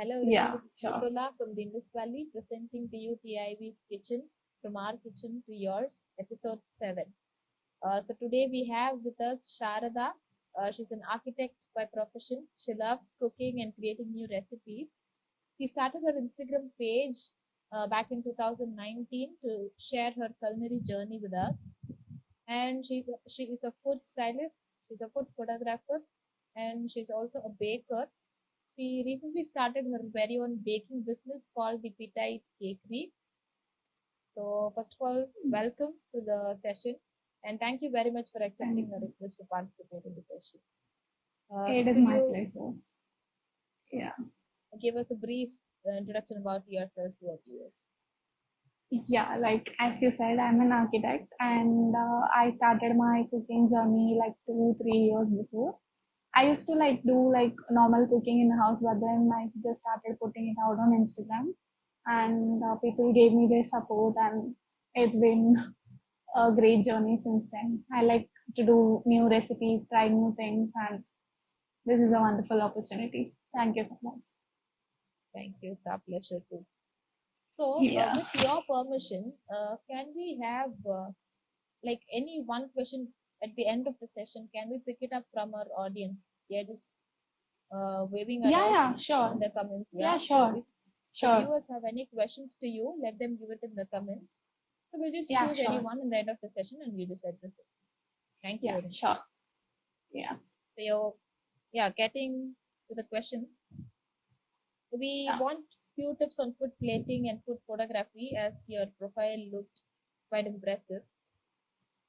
Hello everyone, Yeah, this is sure. Mritola from the Indus Valley presenting to you TIV's Kitchen, from our kitchen to yours, episode 7. So today we have with us Sharada. She's an architect by profession. She loves cooking and creating new recipes. She started her Instagram page back in 2019 to share her culinary journey with us. And she is a food stylist, she's a food photographer, and she's also a baker. She recently started her very own baking business called the Petite Cakery. So, first of all, welcome to the session and thank you very much for accepting the And request to participate in the session. it is Could my you pleasure. Yeah. give us a brief introduction about yourself to our viewers? Yeah, like as you said, I'm an architect and I started my cooking journey like 2, 3 years before. I used to like do like normal cooking in the house, but then I just started putting it out on Instagram and people gave me their support and it's been a great journey since then. I like to do new recipes, try new things, and this is a wonderful opportunity. Thank you so much. Thank you, it's our pleasure too. So, Yeah. with your permission, can we have like any one question at the end of the session? Can we pick it up from our audience? Yeah, just waving at Yeah, us yeah, in sure. the comments. Yeah, Yeah. So sure. if the Sure. viewers have any questions to you, let them give it in the comments. So we'll just Yeah, choose any sure. one in the end of the session and we just address it. Thank you Yeah, very much. sure. Yeah. So you're, yeah, getting to the questions. We Yeah. want few tips on food plating and food photography as your profile looked quite impressive.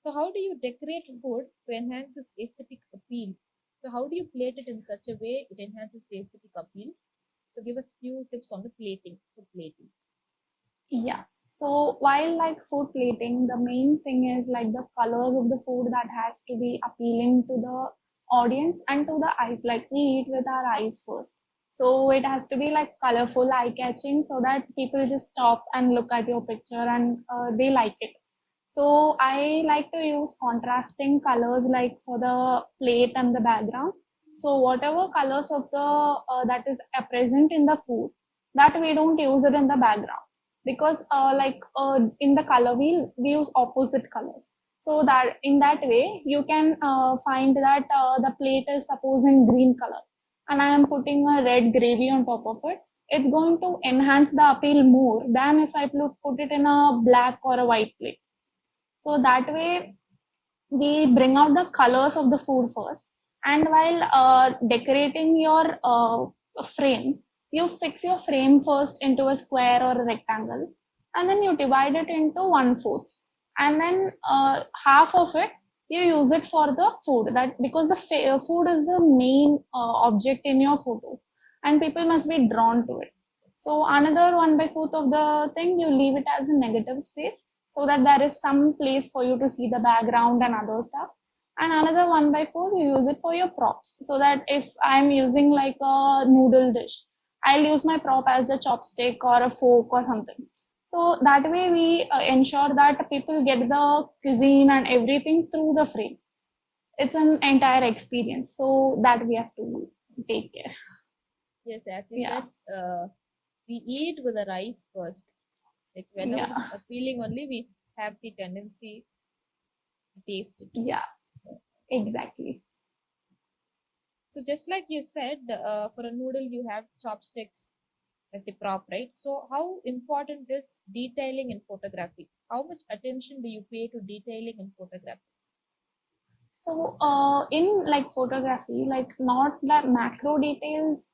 So how do you decorate food to enhance its aesthetic appeal? So how do you plate it in such a way it enhances the aesthetic appeal? So give us few tips on the plating, food plating. Yeah. So while like food plating, the main thing is like the colors of the food that has to be appealing to the audience and to the eyes. Like we eat with our eyes first. So it has to be like colorful, eye catching so that people just stop and look at your picture and they like it. So I like to use contrasting colors like for the plate and the background. So whatever colors of the that is present in the food, that we don't use it in the background because in the color wheel we use opposite colors. So that in that way you can find that the plate is suppose in green color and I am putting a red gravy on top of it. It's going to enhance the appeal more than if I put it in a black or a white plate. So that way we bring out the colors of the food first. And while decorating your frame, you fix your frame first into a square or a rectangle, and then you divide it into 1/4. And then half of it you use it for the food. That because the food is the main object in your photo, and people must be drawn to it. So another 1/4 of the thing you leave it as a negative space so that there is some place for you to see the background and other stuff. And another 1/4 you use it for your props so that if I'm using like a noodle dish, I'll use my prop as a chopstick or a fork or something. So that way we ensure that people get the cuisine and everything through the frame. It's an entire experience, so that we have to take care. Yes, as you Yeah, said, we eat with the rice first. Like whenever yeah, appealing only, we have the tendency to taste it. yeah, exactly. So just like you said, for a noodle you have chopsticks as the prop, right? So how important is detailing in photography? How much attention do you pay to detailing in photography? So, in like photography, like not the macro details,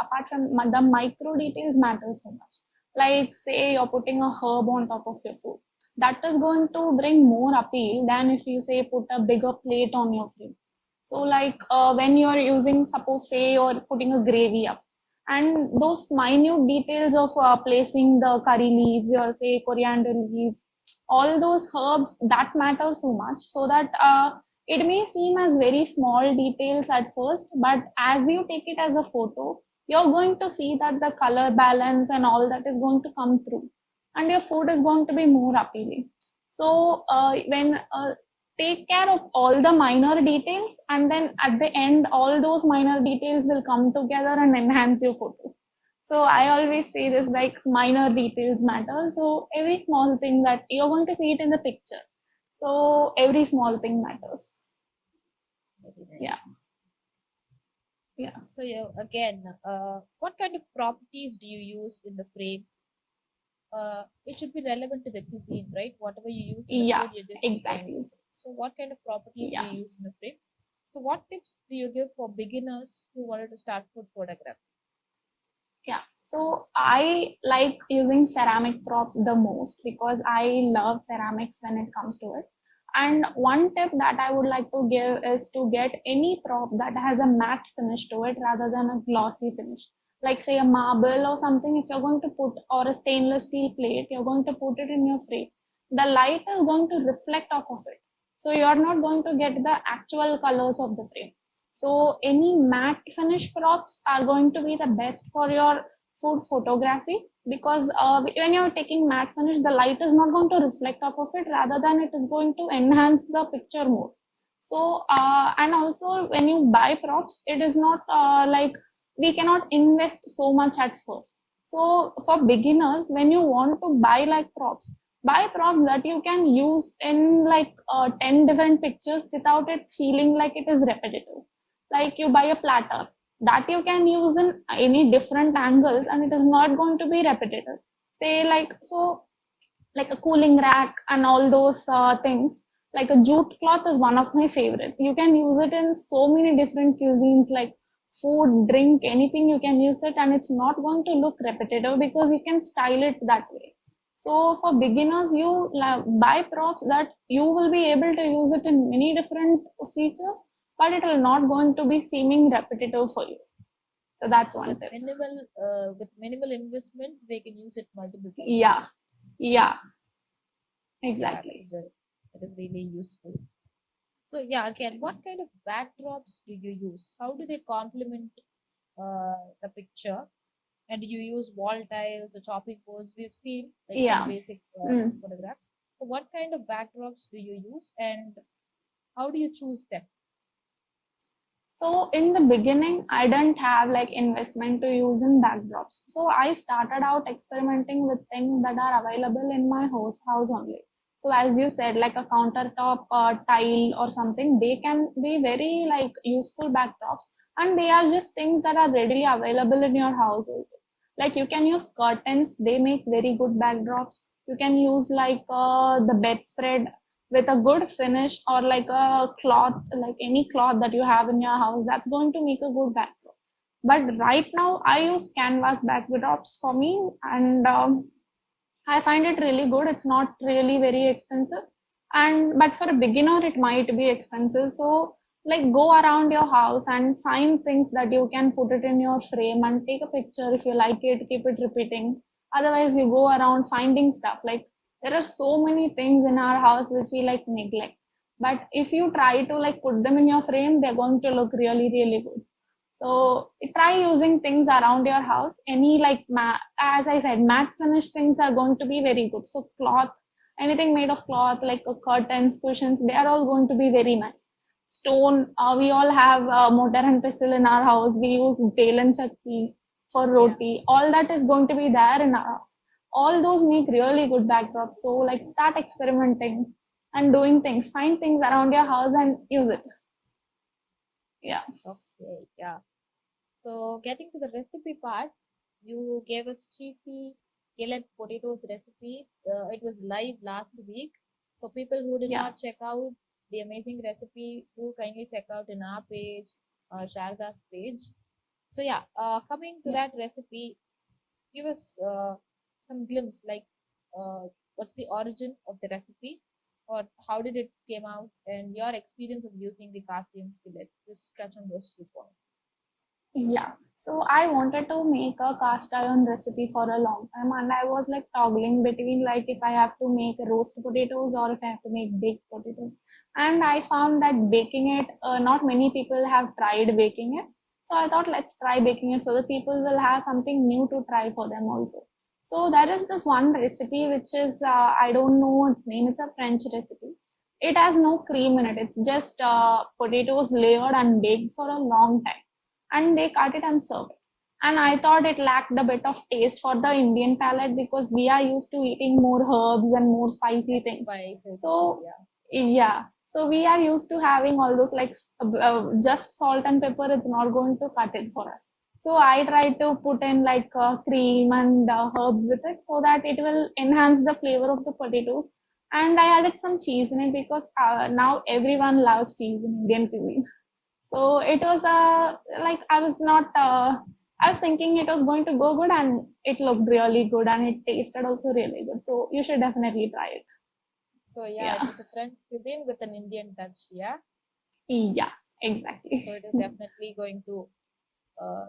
apart from the micro details matter so much. Like, say you're putting a herb on top of your food, that is going to bring more appeal than if you say put a bigger plate on your food. So, like when you're using, suppose say you're putting a gravy up, and those minute details of placing the curry leaves or say coriander leaves, all those herbs that matter so much, so that it may seem as very small details at first, but as you take it as a photo, you're going to see that the color balance and all that is going to come through, and your food is going to be more appealing. So, when take care of all the minor details, and then at the end, all those minor details will come together and enhance your photo. So I always say this, like minor details matter. So every small thing that you're going to see it in the picture. So every small thing matters. Very nice. Yeah. Yeah. So yeah, again, what kind of properties do you use in the frame? It should be relevant to the cuisine, right? Whatever you use in the Yeah, food, you're just displaying exactly. it. So what kind of properties do Yeah. you use in the frame? So what tips do you give for beginners who wanted to start food photography? Yeah. So I like using ceramic props the most because I love ceramics when it comes to it. And one tip that I would like to give is to get any prop that has a matte finish to it rather than a glossy finish. Like say a marble or something, if you're going to put, or a stainless steel plate, you're going to put it in your frame. The light is going to reflect off of it. So you're not going to get the actual colors of the frame. So any matte finish props are going to be the best for your food photography because when you're taking matte finish, the light is not going to reflect off of it, rather than it is going to enhance the picture more. So and also when you buy props, it is not like we cannot invest so much at first. So for beginners, when you want to buy like props, buy props that you can use in like 10 different pictures without it feeling like it is repetitive. Like you buy a platter that you can use in any different angles and it is not going to be repetitive. Say like, so like a cooling rack and all those things, like a jute cloth is one of my favorites. You can use it in so many different cuisines, like food, drink, anything you can use it, and it's not going to look repetitive because you can style it that way. So for beginners, you buy props that you will be able to use it in many different features, but it will not going to be seeming repetitive for you. So that's So one tip. with minimal investment, they can use it multiple times. Yeah, yeah, Yeah, exactly. that is really useful. So yeah, again, what kind of backdrops do you use? How do they complement the picture? And do you use wall tiles or chopping boards? We've seen like some Yeah. basic Mm. photograph. So what kind of backdrops do you use and how do you choose them? So in the beginning, I didn't have like investment to use in backdrops. So I started out experimenting with things that are available in my house only. So as you said, like a countertop tile or something, they can be very like useful backdrops, and they are just things that are readily available in your house also. Like you can use curtains; they make very good backdrops. You can use like the bedspread with a good finish, or like a cloth, like any cloth that you have in your house, that's going to make a good backdrop. But right now I use canvas backdrops for me, and I find it really good. It's not really very expensive, and but for a beginner it might be expensive. So like go around your house and find things that you can put it in your frame and take a picture. If you like it, keep it repeating. Otherwise you go around finding stuff. Like there are so many things in our house which we like neglect, but if you try to like put them in your frame, they're going to look really really good. So try using things around your house. Any like as I said, matte finish things are going to be very good. So cloth, anything made of cloth like curtains, cushions, they are all going to be very nice. Stone, we all have mortar and pestle in our house. We use bale and chakki for Yeah. roti. All that is going to be there in our house. All those make really good backdrops. So like start experimenting and doing things. Find things around your house and use it. Yeah. Okay, yeah. So getting to the recipe part, you gave us cheesy skillet potatoes recipe. It was live last week. So people who did Yeah. not check out the amazing recipe, do kindly check out in our page, Sharda's page. So yeah, coming to Yeah. that recipe, give us some glimpse like what's the origin of the recipe or how did it came out and your experience of using the cast iron skillet. Just touch on those 2 points. Yeah. So I wanted to make a cast iron recipe for a long time, and I was like toggling between like if I have to make roast potatoes or if I have to make baked potatoes. And I found that baking it, not many people have tried baking it. So I thought let's try baking it so that people will have something new to try for them also. So there is this one recipe which is I don't know its name. It's a French recipe. It has no cream in it. It's just potatoes layered and baked for a long time, and they cut it and serve it. And I thought it lacked a bit of taste for the Indian palate because we are used to eating more herbs and more spicy And things. spices and all, So yeah. yeah, so we are used to having all those like just salt and pepper. It's not going to cut it for us. So I try to put in like cream and herbs with it so that it will enhance the flavor of the potatoes. And I added some cheese in it because now everyone loves cheese in Indian cuisine. So it was like I was thinking it was going to go good, and it looked really good and it tasted also really good. So you should definitely try it. So yeah, it Yeah. is a French cuisine with an Indian touch, yeah. Yeah, exactly. So it is definitely going to uh,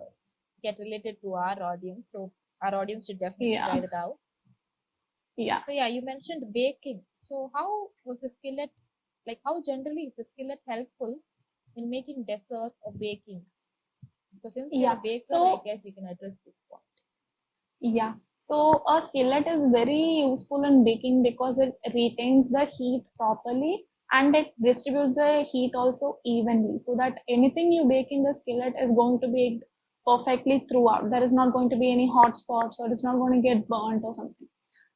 get related to our audience. So our audience should definitely try Yeah. it out. Yeah. So yeah, you mentioned baking. So how was the skillet, like how generally is the skillet helpful in making dessert or baking? So since you're a Yeah. baker, I So guess you can address this point. yeah. So a skillet is very useful in baking because it retains the heat properly and it distributes the heat also evenly so that anything you bake in the skillet is going to be perfectly throughout. There is not going to be any hot spots or it's not going to get burnt or something.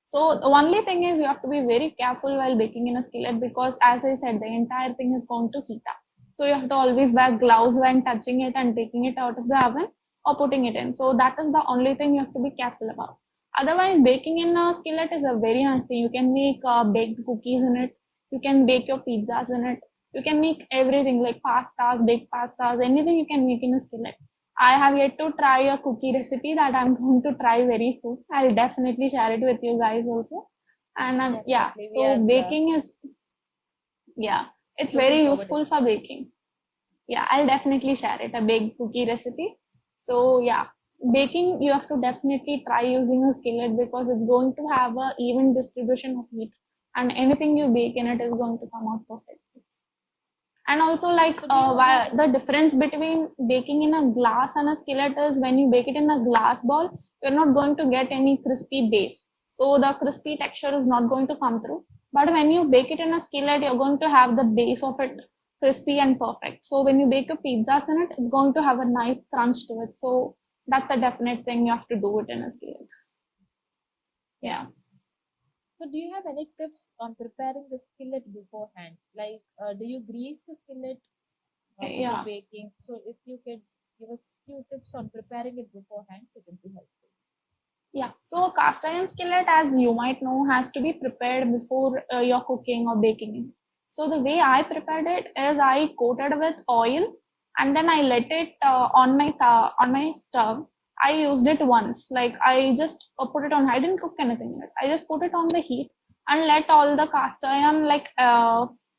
So the only thing is you have to be very careful while baking in a skillet because as I said, the entire thing is going to heat up. So you have to always wear gloves when touching it and taking it out of the oven or putting it in. So that is the only thing you have to be careful about. Otherwise, baking in a skillet is a very nice thing. You can make baked cookies in it. You can bake your pizzas in it. You can make everything like pastas, baked pastas, anything you can make in a skillet. I have yet to try a cookie recipe that I'm going to try very soon. I'll definitely share it with you guys also. And yeah, Definitely, we so are baking is, yeah, it's looking very forward to useful for baking. Yeah, I'll definitely share it, a baked cookie recipe. So yeah, baking, you have to definitely try using a skillet because it's going to have a even distribution of heat and anything you bake in it is going to come out perfect. And also like So do you have the difference between baking in a glass and a skillet is when you bake it in a glass ball, you're not going to get any crispy base. So the crispy texture is not going to come through. But when you bake it in a skillet, you're going to have the base of it crispy and perfect. So when you bake a pizzas in it, it's going to have a nice crunch to it. So that's a definite thing you have to do it in a skillet. yeah. Yeah. So do you have any tips on preparing the skillet beforehand? Like, do you grease the skillet before Yeah. baking? So if you could give us few tips on preparing it beforehand, it would be helpful. Yeah, so a cast iron skillet, as you might know, has to be prepared before you're cooking or baking it. So the way I prepared it is I coated with oil and then I let it on my stove. I used it once, like I just put it on. I didn't cook anything in it. I just put it on the heat and let all the cast iron like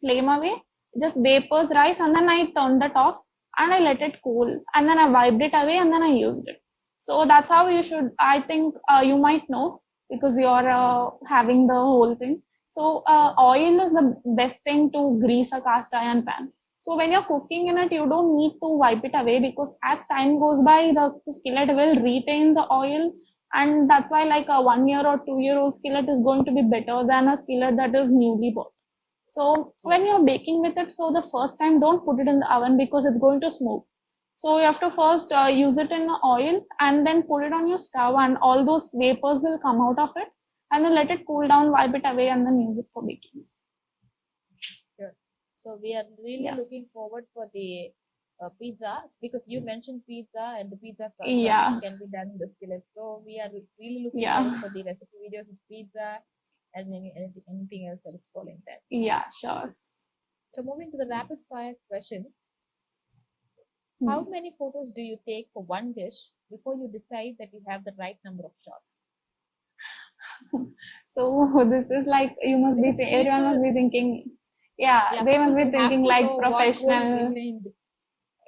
flame away, just vapors rise, and then I turned it off and I let it cool, and then I wiped it away and then I used it. So that's how you should, I think you might know because you're having the whole thing. So oil is the best thing to grease a cast iron pan. So when you're cooking in it, you don't need to wipe it away because as time goes by, the skillet will retain the oil. And that's why like a 1 year or 2 year old skillet is going to be better than a skillet that is newly bought. So when you're baking with it, so the first time don't put it in the oven because it's going to smoke. So you have to first use it in the oil and then put it on your stove and all those vapors will come out of it and then let it cool down, wipe it away and then use it for baking. Sure. So we are really Yeah. looking forward for the pizza because you mentioned pizza and the pizza crust Yeah. can be done in the skillet. So we are really looking Yeah. forward for the recipe videos of pizza and anything else that is following that. Yeah, sure. So moving to the rapid fire question, how Hmm. many photos do you take for one dish before you decide that you have the right number of shots? So this is like you must be Because saying, everyone must people, be thinking, yeah, yeah, they people must be will have thinking to like know what goes professional. behind.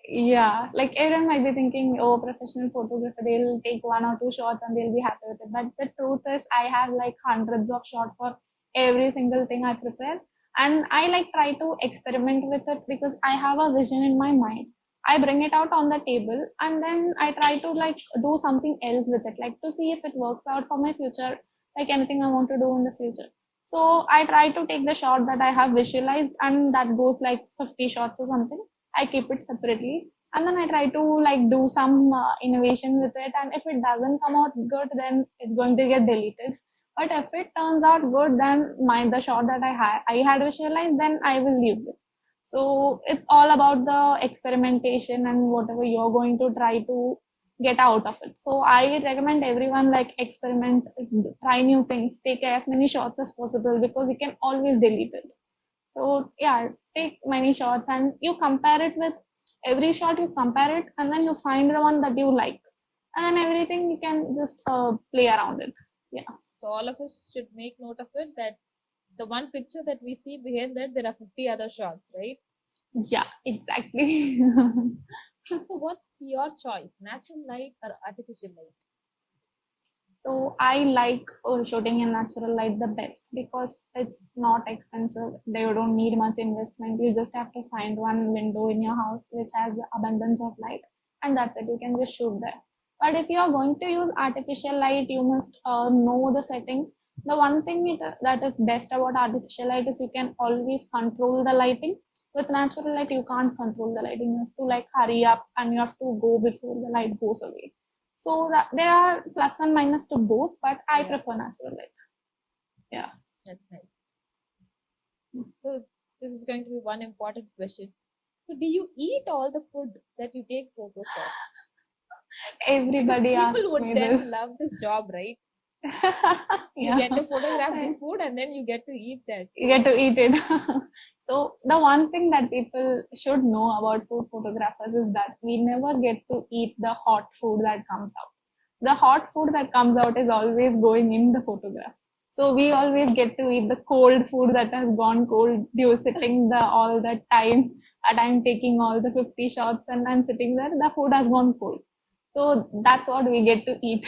Yeah, like everyone might be thinking, oh, professional photographer, they'll take 1 or 2 shots and they'll be happy with it. But the truth is, I have like hundreds of shots for every single thing I prepare. And I like try to experiment with it because I have a vision in my mind. I bring it out on the table and then I try to like do something else with it, like to see if it works out for my future, like anything I want to do in the future. So I try to take the shot that I have visualized and that goes like 50 shots or something. I keep it separately and then I try to like do some innovation with it, and if it doesn't come out good, then it's going to get deleted. But if it turns out good, then the shot that I had visualized, then I will use it. So it's all about the experimentation and whatever you're going to try to get out of it. So I recommend everyone like experiment, try new things, take as many shots as possible, because you can always delete it. So yeah, take many shots and you compare it with every shot, you compare it, and then you find the one that you like, and everything you can just play around it. Yeah. So all of us should make note of it that the one picture that we see behind that there are 50 other shots, right? Yeah, exactly. So what's your choice, natural light or artificial light? So I like shooting in natural light the best, because it's not expensive. They don't need much investment. You just have to find one window in your house which has abundance of light, and that's it. You can just shoot there. But if you are going to use artificial light, you must know the settings. The one thing that is best about artificial light is you can always control the lighting. With natural light, you can't control the lighting. You have to like hurry up, and you have to go before the light goes away. So that there are plus and minus to both, but I Yeah. prefer natural light. Yeah. That's nice. So this is going to be one important question. So do you eat all the food that you take photos of? Because Everybody people asks would me then this. love this job, right? You Yeah. get to photograph the food and then you get to eat that. You get to eat it. So the one thing that people should know about food photographers is that we never get to eat the hot food that comes out. The hot food that comes out is always going in the photograph. So we always get to eat the cold food that has gone cold due sitting the all that time, and I'm taking all the 50 shots and I'm sitting there, the food has gone cold. So that's what we get to eat.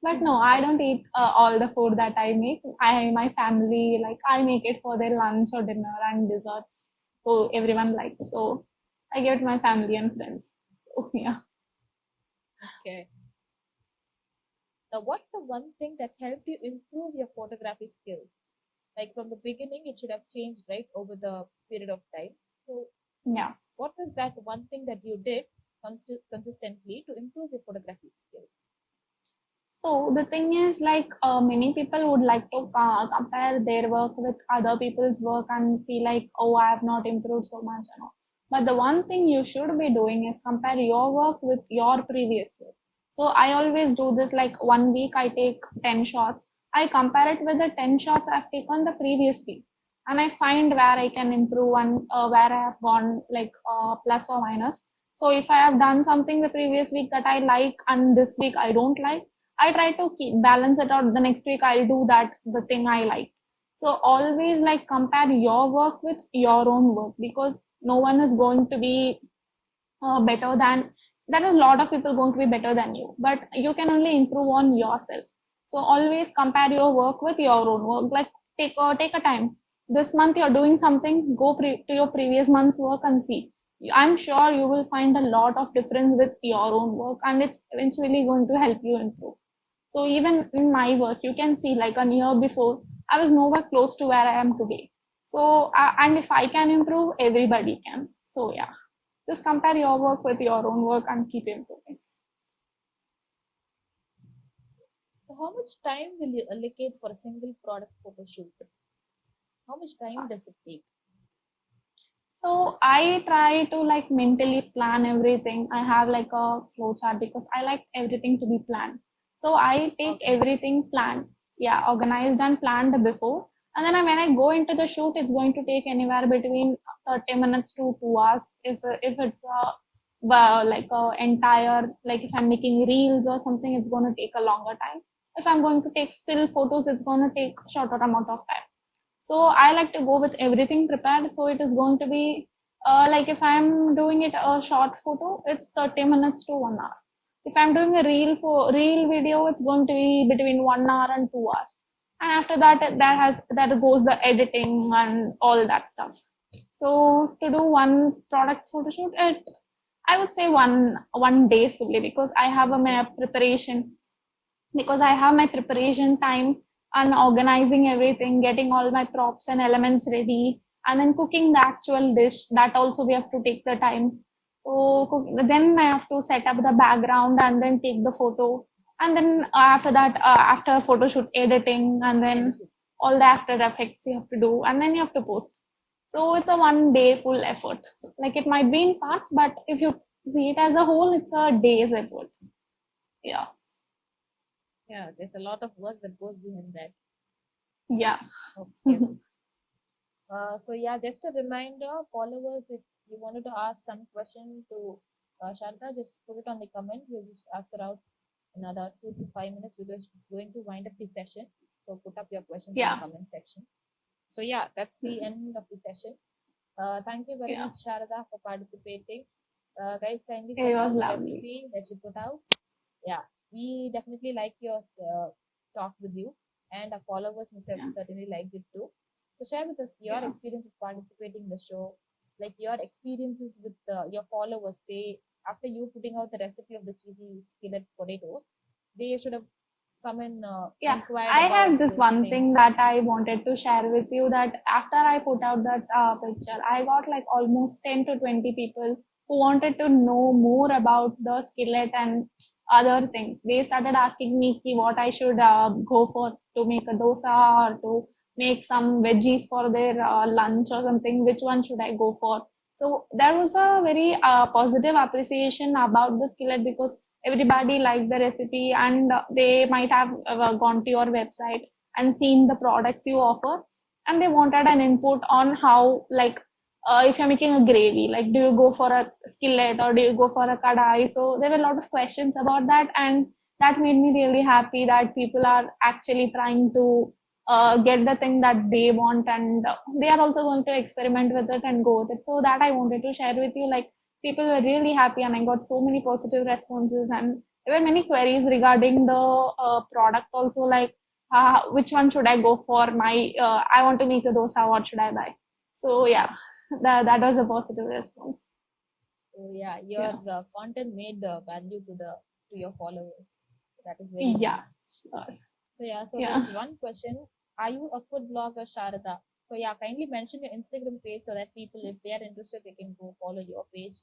But no, I don't eat all the food that I make. My family, like I make it for their lunch or dinner and desserts. So everyone likes. So I give it to my family and friends. So yeah. Okay. Now, what's the one thing that helped you improve your photography skills? Like from the beginning, it should have changed, right, over the period of time. So, Yeah. what was that one thing that you did consistently to improve your photography skills? So the thing is, like many people would like to compare their work with other people's work and see like, oh, I have not improved so much and all. But the one thing you should be doing is compare your work with your previous work. So I always do this, like 1 week I take 10 shots. I compare it with the 10 shots I've taken the previous week. And I find where I can improve and where I have gone like plus or minus. So if I have done something the previous week that I like and this week I don't like, I try to keep balance it out. The next week I'll do that the thing I like. So always like compare your work with your own work, because no one is going to be better than. There are a lot of people going to be better than you, but you can only improve on yourself. So always compare your work with your own work. Like take a time. This month you're doing something. Go to your previous month's work and see. I'm sure you will find a lot of difference with your own work, and it's eventually going to help you improve. So even in my work, you can see like a year before, I was nowhere close to where I am today. So, and if I can improve, everybody can. So yeah, just compare your work with your own work and keep improving. So, how much time will you allocate for a single product photo shoot? How much time does it take? So I try to like mentally plan everything. I have like a flow chart because I like everything to be planned. So I take Okay. everything planned, yeah, organized and planned before. And then when I go into the shoot, it's going to take anywhere between 30 minutes to 2 hours. If it's well, like a entire, like if I'm making reels or something, it's going to take a longer time. If I'm going to take still photos, it's going to take shorter amount of time. So I like to go with everything prepared. So it is going to be like if I'm doing it a short photo, it's 30 minutes to 1 hour. If I'm doing a reel video, it's going to be between 1 hour and 2 hours. And after that, that goes the editing and all that stuff. So to do one product photo shoot, I would say one day fully, because I have my preparation, because I have my preparation time and organizing everything, getting all my props and elements ready, and then cooking the actual dish. That also we have to take the time. So then I have to set up the background and then take the photo. And then after that, after photo shoot editing and then all the after effects you have to do and then you have to post. So it's a 1 day full effort. Like it might be in parts, but if you see it as a whole, it's a day's effort. Yeah. Yeah, there's a lot of work that goes behind that. Yeah. Okay. So yeah, just a reminder, followers, if you wanted to ask some question to Sharda, just put it on the comment. We'll just ask her out another 2 to 5 minutes because we're going to wind up the session. So put up your questions in the Yeah. comment section. So yeah, that's the end of the session. Thank you very Yeah. much, Sharada, for participating. Guys, kindly It check out was the lovely. recipe that you put out. Yeah, we definitely like your talk with you, and our followers must have Yeah. certainly liked it too. So share with us your Yeah. experience of participating in the show, like your experiences with your followers. They, after you putting out the recipe of the cheesy skillet potatoes, they should have come and Yeah, inquired I about have this those one things. thing that I wanted to share with you that after I put out that picture, I got like almost 10 to 20 people who wanted to know more about the skillet and other things. They started asking me ki what I should go for to make a dosa or to make some veggies for their lunch or something. Which one should I go for? So there was a very positive appreciation about the skillet because everybody liked the recipe and they might have gone to your website and seen the products you offer and they wanted an input on how like if you're making a gravy, like do you go for a skillet or do you go for a kadai? So there were a lot of questions about that and that made me really happy that people are actually trying to get the thing that they want and they are also going to experiment with it and go with it. So that I wanted to share with you, like people were really happy and I got so many positive responses and there were many queries regarding the product also, like which one should I go for my I want to make a dosa, what should I buy? So yeah, that was a positive response. So yeah, your Yeah. content made value to the to your followers. That is very Yeah. nice. Sure. So yeah, so Yeah. there's one question. Are you a food blogger, Sharada? So yeah, kindly mention your Instagram page so that people, if they are interested, they can go follow your page.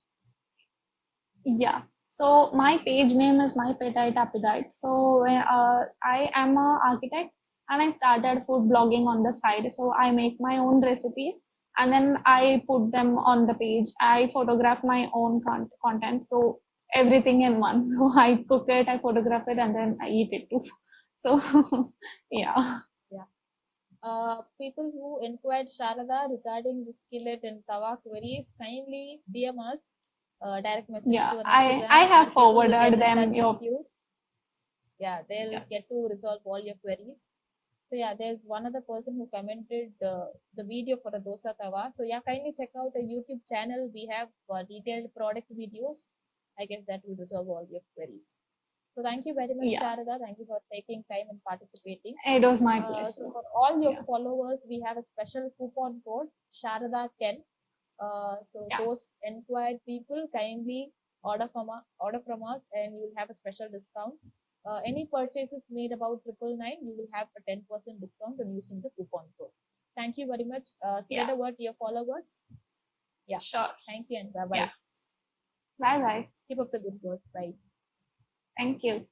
Yeah. So my page name is My Petite Appetite. So I am a architect and I started food blogging on the side. So I make my own recipes and then I put them on the page. I photograph my own content. So everything in one. So I cook it, I photograph it, and then I eat it too. So yeah. Yeah. People who inquired Sharada regarding the skillet and tawa queries, kindly DM us, direct message Yeah. to an I Instagram. Our have people will get forwarded in them touch with your you. Yeah, they'll yeah. get to resolve all your queries. So yeah, there's one other person who commented the video for a dosa tawa. So yeah, kindly check out a YouTube channel. We have detailed product videos. I guess that will resolve all your queries. So thank you very much, Yeah. Sharada. Thank you for taking time and participating. It was my So pleasure. for all your Yeah. followers, we have a special coupon code Sharada10. So Yeah. those inquired people kindly order from us, and you will have a special discount. Any purchases made about 999, you will have a 10% discount on using the coupon code. Thank you very much. Spread Yeah. a word to your followers. Yeah. Sure. Thank you and bye Yeah. bye. Bye bye. Keep up the good work. Bye. Thank you.